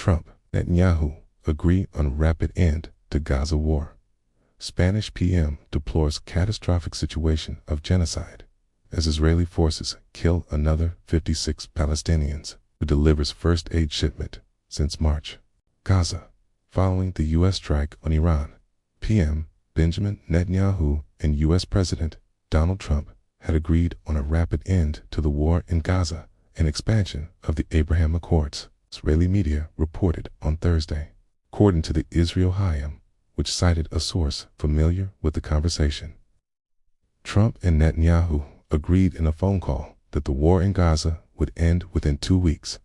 Trump, Netanyahu agree on rapid end to Gaza war. Spanish PM deplores catastrophic situation of genocide as Israeli forces kill another 56 Palestinians, who delivers first aid shipment since March. Gaza. Following the U.S. strike on Iran, PM Benjamin Netanyahu and U.S. President Donald Trump had agreed on a rapid end to the war in Gaza and expansion of the Abraham Accords, Israeli media reported on Thursday. According to the Israel Hayom, which cited a source familiar with the conversation, Trump and Netanyahu agreed in a phone call that the war in Gaza would end within 2 weeks.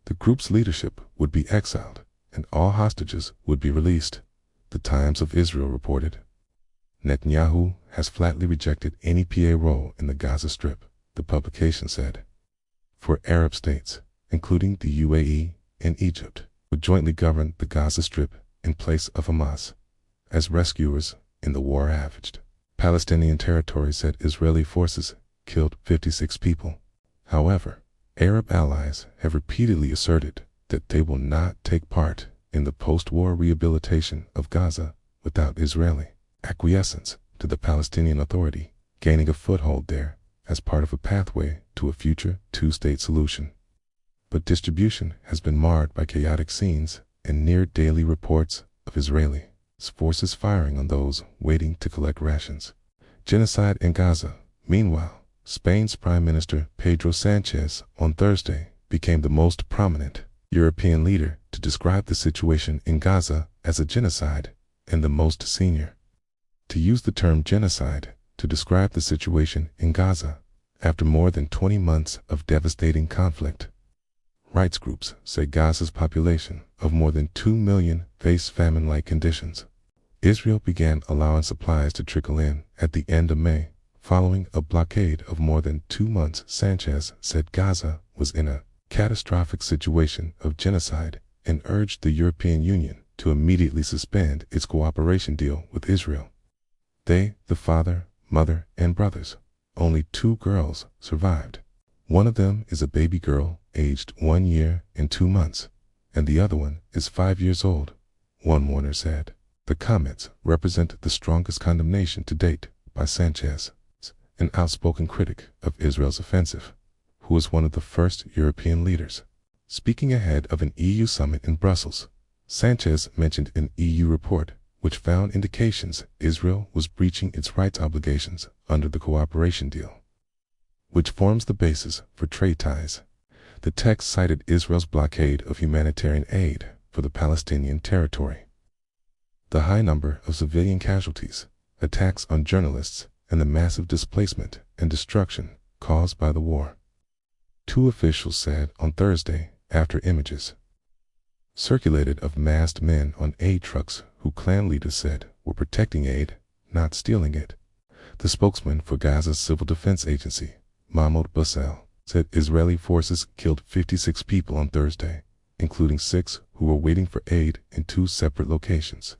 The group's leadership would be exiled and all hostages would be released, the Times of Israel reported. Netanyahu has flatly rejected any PA role in the Gaza Strip, the publication said. For Arab states, including the UAE and Egypt, would jointly govern the Gaza Strip in place of Hamas, as rescuers in the war ravaged Palestinian territory said Israeli forces killed 56 people. However, Arab allies have repeatedly asserted that they will not take part in the post-war rehabilitation of Gaza without Israeli acquiescence to the Palestinian Authority gaining a foothold there as part of a pathway to a future two-state solution. But distribution has been marred by chaotic scenes and near-daily reports of Israeli forces firing on those waiting to collect rations. Genocide in Gaza. Meanwhile, Spain's Prime Minister Pedro Sanchez on Thursday became the most prominent European leader to describe the situation in Gaza as a genocide and the most senior to use the term genocide to describe the situation in Gaza after more than 20 months of devastating conflict. Rights groups say Gaza's population of more than 2 million face famine-like conditions. Israel began allowing supplies to trickle in at the end of May, following a blockade of more than 2 months. Sanchez said Gaza was in a catastrophic situation of genocide and urged the European Union to immediately suspend its cooperation deal with Israel. They, the father, mother, and brothers, only 2 girls survived. One of them is a baby girl aged 1 year and 2 months, and the other one is 5 years old, one mourner said. The comments represent the strongest condemnation to date by Sanchez, an outspoken critic of Israel's offensive, who was one of the first European leaders. Speaking ahead of an EU summit in Brussels, Sanchez mentioned an EU report which found indications Israel was breaching its rights obligations under the cooperation deal, which forms the basis for trade ties. The text cited Israel's blockade of humanitarian aid for the Palestinian territory, the high number of civilian casualties, attacks on journalists, and the massive displacement and destruction caused by the war. 2 officials said on Thursday after images circulated of masked men on aid trucks who clan leaders said were protecting aid, not stealing it. The spokesman for Gaza's Civil Defense Agency, Mahmoud Bassel, said Israeli forces killed 56 people on Thursday, including 6 who were waiting for aid in 2 separate locations.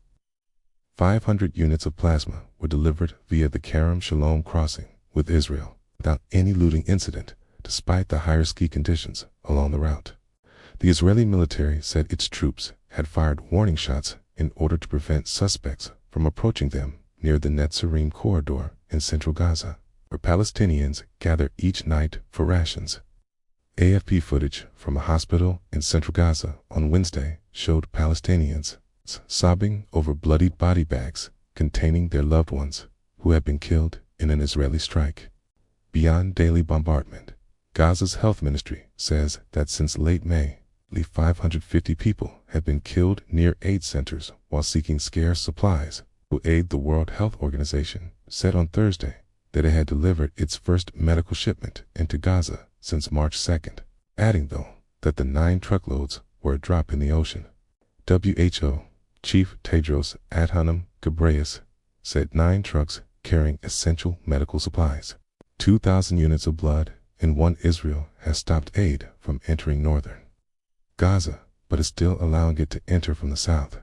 500 units of plasma were delivered via the Kerem Shalom crossing with Israel without any looting incident, despite the higher ski conditions along the route. The Israeli military said its troops had fired warning shots in order to prevent suspects from approaching them near the Netzarim corridor in central Gaza, where Palestinians gather each night for rations. AFP footage from a hospital in central Gaza on Wednesday showed Palestinians sobbing over bloodied body bags containing their loved ones who had been killed in an Israeli strike. Beyond daily bombardment, Gaza's health ministry says that since late May, 550 people had been killed near aid centers while seeking scarce supplies. To aid the World Health Organization said on Thursday that it had delivered its first medical shipment into Gaza since March 2nd, adding though that the 9 truckloads were a drop in the ocean. WHO Chief Tedros Adhanom Ghebreyesus said 9 trucks carrying essential medical supplies, 2,000 units of blood, and 1 Israel has stopped aid from entering northern Gaza, but is still allowing it to enter from the south.